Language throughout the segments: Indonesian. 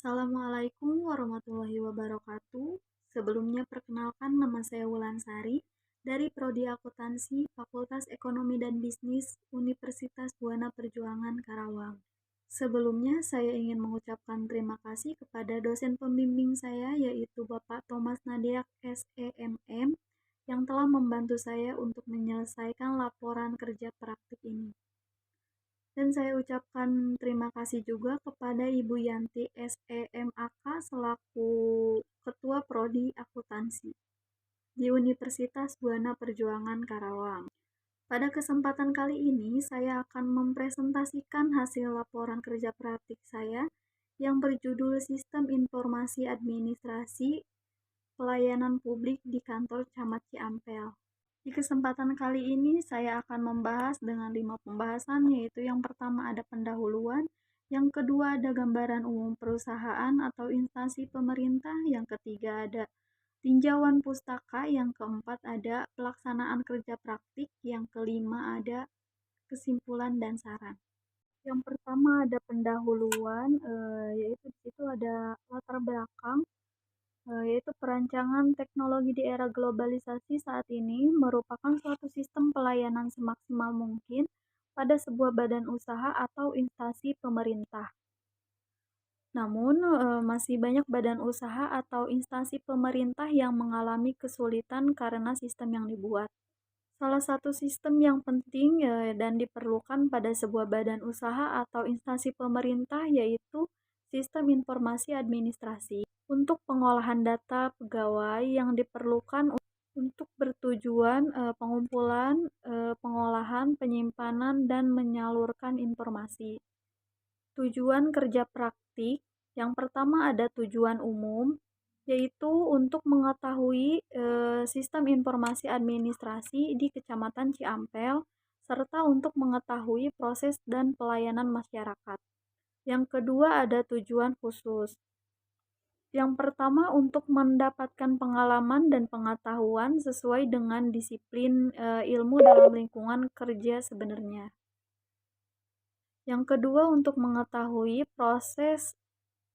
Assalamualaikum warahmatullahi wabarakatuh. Sebelumnya perkenalkan nama saya Wulansari dari Prodi Akuntansi Fakultas Ekonomi dan Bisnis Universitas Buana Perjuangan Karawang. Sebelumnya saya ingin mengucapkan terima kasih kepada dosen pembimbing saya yaitu Bapak Thomas Nadiak SEMM yang telah membantu saya untuk menyelesaikan laporan kerja praktik ini. Dan saya ucapkan terima kasih juga kepada Ibu Yanti SEMAK selaku Ketua Prodi Akuntansi di Universitas Buana Perjuangan Karawang. Pada kesempatan kali ini, saya akan mempresentasikan hasil laporan kerja praktik saya yang berjudul Sistem Informasi Administrasi Pelayanan Publik di Kantor Camat Ciampel. Di kesempatan kali ini saya akan membahas dengan 5 pembahasan, yaitu yang pertama ada pendahuluan, yang kedua ada gambaran umum perusahaan atau instansi pemerintah, yang ketiga ada tinjauan pustaka, yang keempat ada pelaksanaan kerja praktik, yang kelima ada kesimpulan dan saran. Yang pertama ada pendahuluan, yaitu di situ ada latar belakang, yaitu perancangan teknologi di era globalisasi saat ini merupakan suatu sistem pelayanan semaksimal mungkin pada sebuah badan usaha atau instansi pemerintah. Namun, masih banyak badan usaha atau instansi pemerintah yang mengalami kesulitan karena sistem yang dibuat. Salah satu sistem yang penting dan diperlukan pada sebuah badan usaha atau instansi pemerintah yaitu sistem informasi administrasi untuk pengolahan data pegawai yang diperlukan untuk bertujuan pengumpulan, pengolahan, penyimpanan, dan menyalurkan informasi. Tujuan kerja praktik yang pertama ada tujuan umum, yaitu untuk mengetahui sistem informasi administrasi di Kecamatan Ciampel, serta untuk mengetahui proses dan pelayanan masyarakat. Yang kedua ada tujuan khusus. Yang pertama untuk mendapatkan pengalaman dan pengetahuan sesuai dengan disiplin ilmu dalam lingkungan kerja sebenarnya. Yang kedua untuk mengetahui proses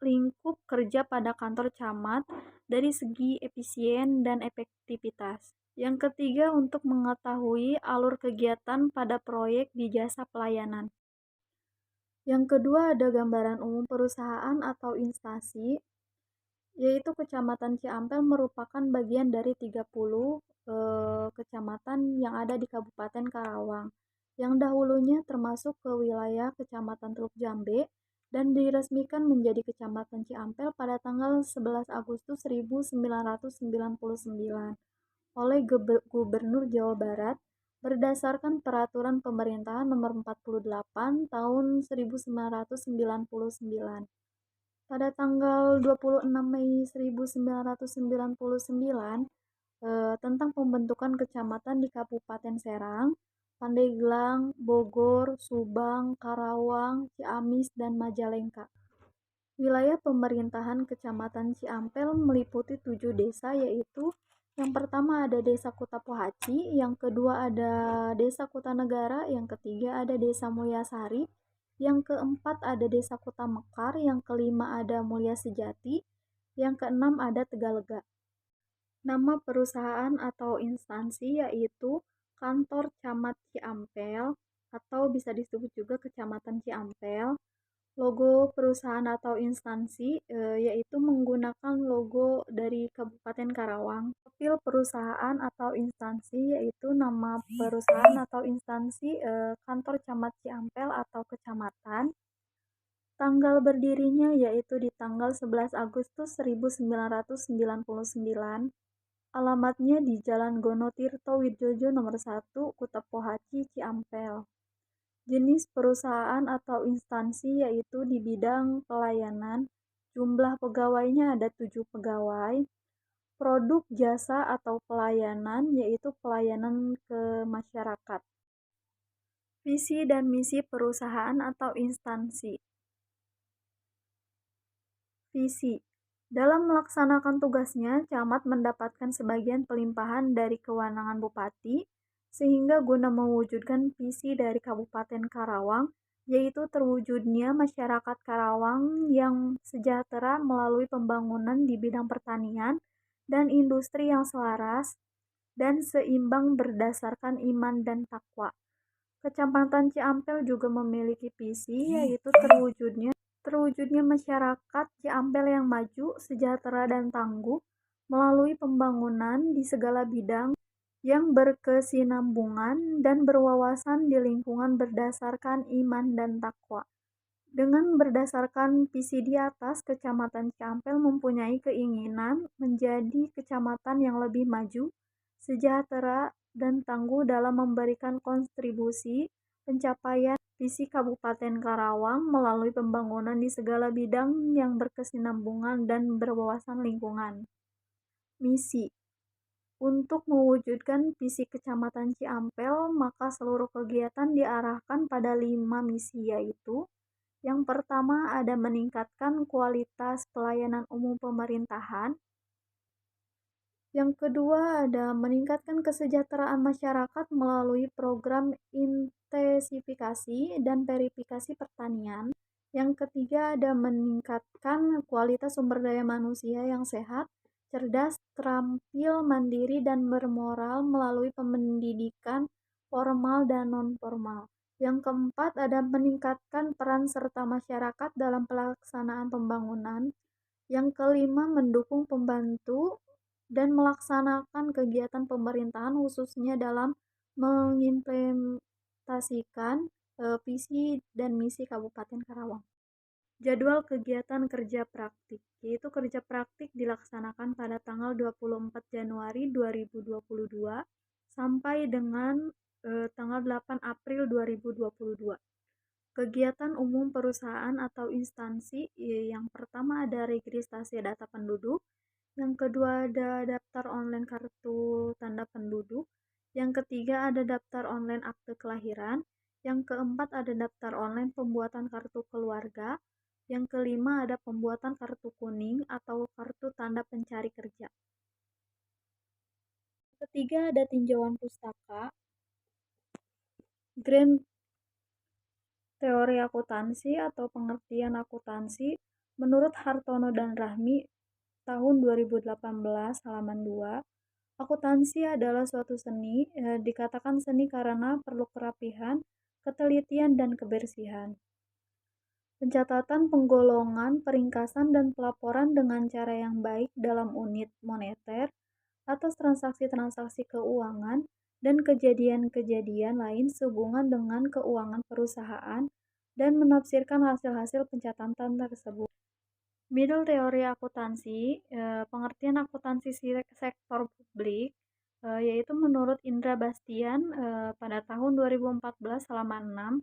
lingkup kerja pada kantor camat dari segi efisien dan efektivitas. Yang ketiga untuk mengetahui alur kegiatan pada proyek di jasa pelayanan. Yang kedua ada gambaran umum perusahaan atau instansi, yaitu Kecamatan Ciampel merupakan bagian dari 30 kecamatan yang ada di Kabupaten Karawang, yang dahulunya termasuk ke wilayah Kecamatan Teluk Jambe dan diresmikan menjadi Kecamatan Ciampel pada tanggal 11 Agustus 1999 oleh Gubernur Jawa Barat berdasarkan Peraturan Pemerintahan Nomor 48 Tahun 1999. Pada tanggal 26 Mei 1999 tentang pembentukan kecamatan di Kabupaten Serang, Pandeglang, Bogor, Subang, Karawang, Ciamis, dan Majalengka. Wilayah pemerintahan Kecamatan Ciampel meliputi 7 desa, yaitu yang pertama ada Desa Kutapohaci, yang kedua ada Desa Kutanegara, yang ketiga ada Desa Mulyasari, yang keempat ada Desa Kuta Mekar, yang kelima ada Mulya Sejati, yang keenam ada Tegalega. Nama perusahaan atau instansi yaitu Kantor Camat Ciampel atau bisa disebut juga Kecamatan Ciampel. Logo perusahaan atau instansi yaitu menggunakan logo dari Kabupaten Karawang. Profil perusahaan atau instansi yaitu nama perusahaan atau instansi Kantor Camat Ciampel atau Kecamatan. Tanggal berdirinya yaitu di tanggal 11 Agustus 1999. Alamatnya di Jalan Gonotirto Widjojo nomor 1, Kutapohaci, Ciampel. Jenis perusahaan atau instansi yaitu di bidang pelayanan. Jumlah pegawainya ada 7 pegawai. Produk jasa atau pelayanan yaitu pelayanan ke masyarakat. Visi dan misi perusahaan atau instansi. Visi. Dalam melaksanakan tugasnya, camat mendapatkan sebagian pelimpahan dari kewenangan bupati, sehingga guna mewujudkan visi dari Kabupaten Karawang yaitu terwujudnya masyarakat Karawang yang sejahtera melalui pembangunan di bidang pertanian dan industri yang selaras dan seimbang berdasarkan iman dan takwa. Kecamatan Ciampel juga memiliki visi yaitu terwujudnya masyarakat Ciampel yang maju, sejahtera dan tangguh melalui pembangunan di segala bidang yang berkesinambungan dan berwawasan di lingkungan berdasarkan iman dan takwa. Dengan berdasarkan visi di atas, Kecamatan Ciampel mempunyai keinginan menjadi kecamatan yang lebih maju, sejahtera, dan tangguh dalam memberikan kontribusi pencapaian visi Kabupaten Karawang melalui pembangunan di segala bidang yang berkesinambungan dan berwawasan lingkungan. Misi untuk mewujudkan visi Kecamatan Ciampel, maka seluruh kegiatan diarahkan pada 5 misi, yaitu yang pertama ada meningkatkan kualitas pelayanan umum pemerintahan. Yang kedua ada meningkatkan kesejahteraan masyarakat melalui program intensifikasi dan verifikasi pertanian. Yang ketiga ada meningkatkan kualitas sumber daya manusia yang sehat, cerdas, terampil, mandiri, dan bermoral melalui pendidikan formal dan non-formal. Yang keempat ada meningkatkan peran serta masyarakat dalam pelaksanaan pembangunan. Yang kelima mendukung pembantu dan melaksanakan kegiatan pemerintahan khususnya dalam mengimplementasikan visi dan misi Kabupaten Karawang. Jadwal kegiatan kerja praktik, yaitu kerja praktik dilaksanakan pada tanggal 24 Januari 2022 sampai dengan tanggal 8 April 2022. Kegiatan umum perusahaan atau instansi, yang pertama ada registrasi data penduduk, yang kedua ada daftar online kartu tanda penduduk, yang ketiga ada daftar online akte kelahiran, yang keempat ada daftar online pembuatan kartu keluarga, yang kelima ada pembuatan kartu kuning atau kartu tanda pencari kerja. Ketiga ada tinjauan pustaka, Grand Teori Akuntansi atau pengertian akuntansi menurut Hartono dan Rahmi tahun 2018 halaman 2. Akuntansi adalah suatu seni, dikatakan seni karena perlu kerapihan, ketelitian, dan kebersihan. Pencatatan, penggolongan, peringkasan, dan pelaporan dengan cara yang baik dalam unit moneter atas transaksi-transaksi keuangan dan kejadian-kejadian lain sehubungan dengan keuangan perusahaan dan menafsirkan hasil-hasil pencatatan tersebut. Middle teori akuntansi, pengertian akuntansi sektor publik, yaitu menurut Indra Bastian pada tahun 2014 halaman 6,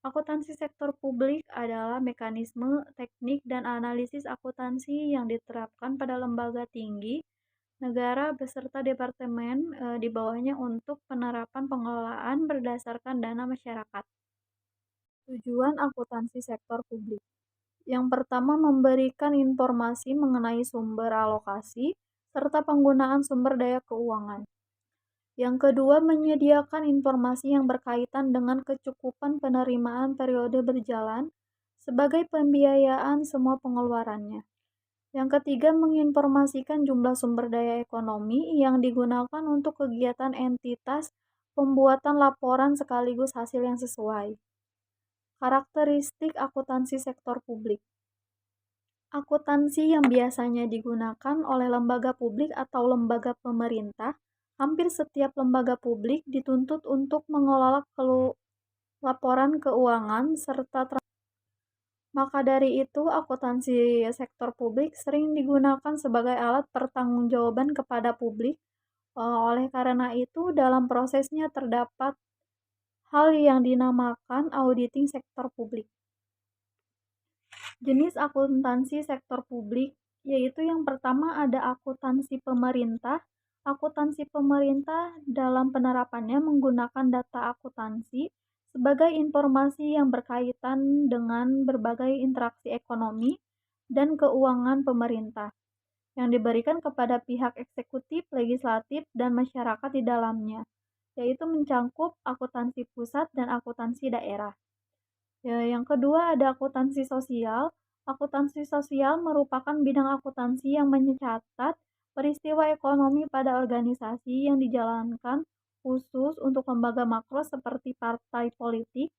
akuntansi sektor publik adalah mekanisme, teknik, dan analisis akuntansi yang diterapkan pada lembaga tinggi negara beserta departemen di bawahnya untuk penerapan pengelolaan berdasarkan dana masyarakat. Tujuan akuntansi sektor publik. Yang pertama, memberikan informasi mengenai sumber alokasi serta penggunaan sumber daya keuangan. Yang kedua, menyediakan informasi yang berkaitan dengan kecukupan penerimaan periode berjalan sebagai pembiayaan semua pengeluarannya. Yang ketiga, menginformasikan jumlah sumber daya ekonomi yang digunakan untuk kegiatan entitas pembuatan laporan sekaligus hasil yang sesuai. Karakteristik akuntansi sektor publik. Akuntansi yang biasanya digunakan oleh lembaga publik atau lembaga pemerintah, hampir setiap lembaga publik dituntut untuk mengelola laporan keuangan serta maka dari itu, akuntansi sektor publik sering digunakan sebagai alat pertanggungjawaban kepada publik. Oleh karena itu, dalam prosesnya terdapat hal yang dinamakan auditing sektor publik. Jenis akuntansi sektor publik, yaitu yang pertama ada akuntansi pemerintah. Akuntansi pemerintah dalam penerapannya menggunakan data akuntansi sebagai informasi yang berkaitan dengan berbagai interaksi ekonomi dan keuangan pemerintah yang diberikan kepada pihak eksekutif, legislatif, dan masyarakat di dalamnya, yaitu mencangkup akuntansi pusat dan akuntansi daerah. Ya, yang kedua ada akuntansi sosial. Akuntansi sosial merupakan bidang akuntansi yang mencatat peristiwa ekonomi pada organisasi yang dijalankan khusus untuk lembaga makro seperti partai politik,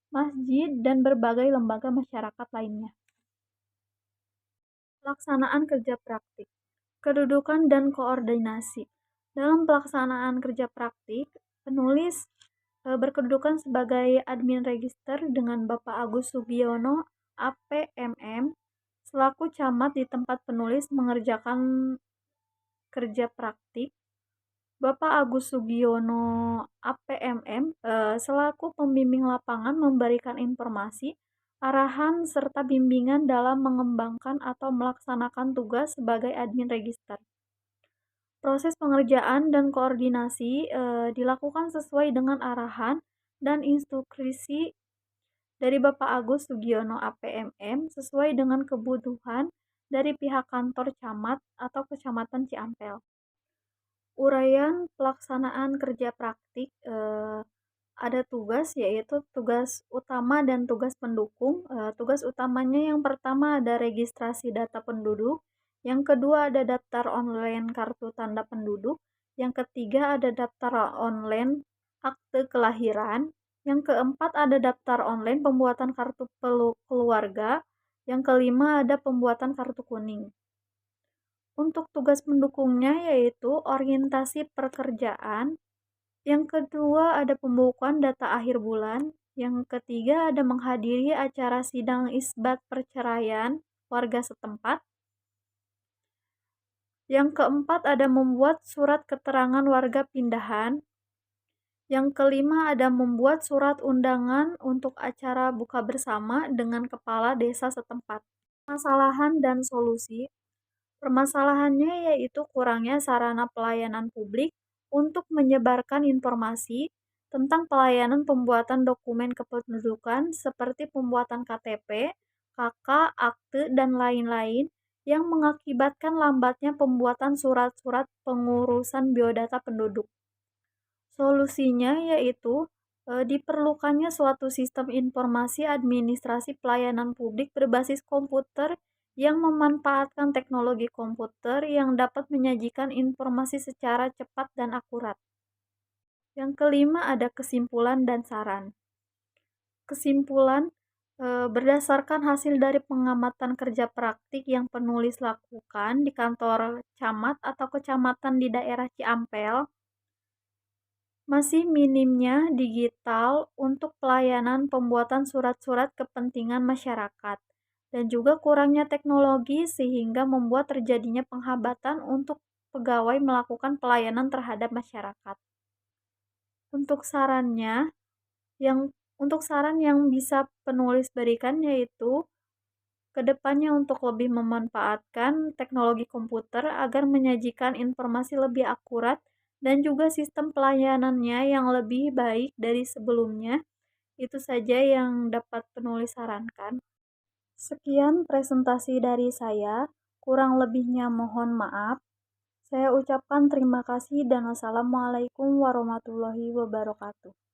masjid, dan berbagai lembaga masyarakat lainnya. Pelaksanaan kerja praktik, kedudukan dan koordinasi. Dalam pelaksanaan kerja praktik, penulis berkedudukan sebagai admin register dengan Bapak Agus Sugiono, APMM, selaku camat di tempat penulis mengerjakan kerja praktik. Bapak Agus Sugiono, APMM, selaku pembimbing lapangan memberikan informasi, arahan, serta bimbingan dalam mengembangkan atau melaksanakan tugas sebagai admin register. Proses pengerjaan dan koordinasi dilakukan sesuai dengan arahan dan instruksi dari Bapak Agus Sugiono APMM sesuai dengan kebutuhan dari pihak kantor camat atau Kecamatan Ciampel. Uraian pelaksanaan kerja praktik ada tugas yaitu tugas utama dan tugas pendukung. Tugas utamanya yang pertama ada registrasi data penduduk, yang kedua ada daftar online kartu tanda penduduk, yang ketiga ada daftar online akte kelahiran, yang keempat ada daftar online pembuatan kartu keluarga, yang kelima ada pembuatan kartu kuning. Untuk tugas pendukungnya yaitu orientasi pekerjaan, yang kedua ada pembukuan data akhir bulan, yang ketiga ada menghadiri acara sidang isbat perceraian warga setempat, yang keempat ada membuat surat keterangan warga pindahan, yang kelima ada membuat surat undangan untuk acara buka bersama dengan kepala desa setempat. Permasalahan dan solusi. Permasalahannya yaitu kurangnya sarana pelayanan publik untuk menyebarkan informasi tentang pelayanan pembuatan dokumen kependudukan seperti pembuatan KTP, KK, akte, dan lain-lain yang mengakibatkan lambatnya pembuatan surat-surat pengurusan biodata penduduk. Solusinya yaitu diperlukannya suatu sistem informasi administrasi pelayanan publik berbasis komputer yang memanfaatkan teknologi komputer yang dapat menyajikan informasi secara cepat dan akurat. Yang kelima ada kesimpulan dan saran. Kesimpulan berdasarkan hasil dari pengamatan kerja praktik yang penulis lakukan di kantor camat atau kecamatan di daerah Ciampel, masih minimnya digital untuk pelayanan pembuatan surat-surat kepentingan masyarakat, dan juga kurangnya teknologi sehingga membuat terjadinya penghambatan untuk pegawai melakukan pelayanan terhadap masyarakat. Untuk sarannya, untuk saran yang bisa penulis berikan yaitu kedepannya untuk lebih memanfaatkan teknologi komputer agar menyajikan informasi lebih akurat dan juga sistem pelayanannya yang lebih baik dari sebelumnya. Itu saja yang dapat penulis sarankan. Sekian presentasi dari saya, kurang lebihnya mohon maaf. Saya ucapkan terima kasih dan wassalamualaikum warahmatullahi wabarakatuh.